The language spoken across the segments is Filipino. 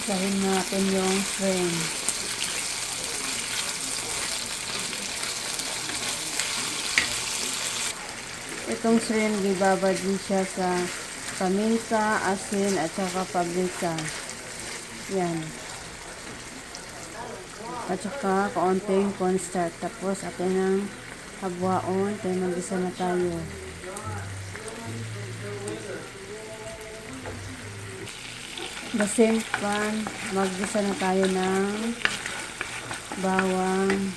Isahin natin yung shrimp. Itong shrimp, ibabad din siya sa paminta, asin, at saka pabrika. Yan. At saka kaunting cornstarch. Tapos atin ang habwaon. Kaya mag-isa na tayo. The same pan, mag-isa na tayo ng bawang,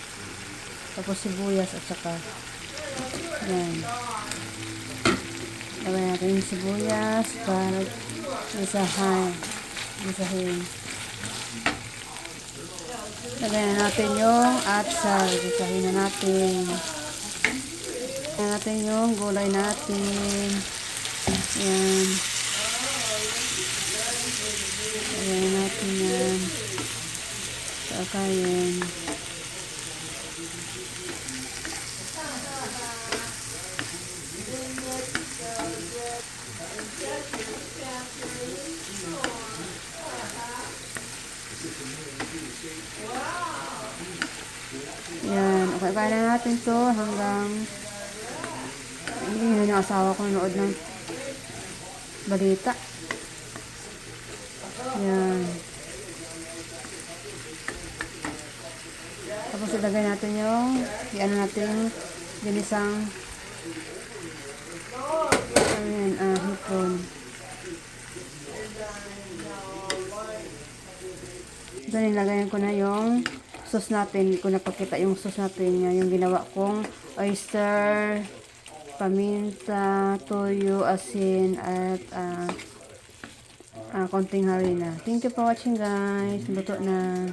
tapos sibuyas at saka yan. Lagyan natin yung sibuyas para isahin. Lagyan natin yung atsal. Isahin na natin. Lagyan natin yung gulay natin. Yan. Lagyan natin yan. Kakain. Yan. Okay, kaya na natin to hanggang hindi na yung asawa ko nanood ng balita. Yan. Tapos ilagay natin yung ginisang hipon. Ito nilagayan ko na yung sauce natin. Hindi ko napakita yung sauce natin. Yung ginawa kong oyster, paminta, toyo, asin, at konting harina. Thank you for watching guys. Luto na.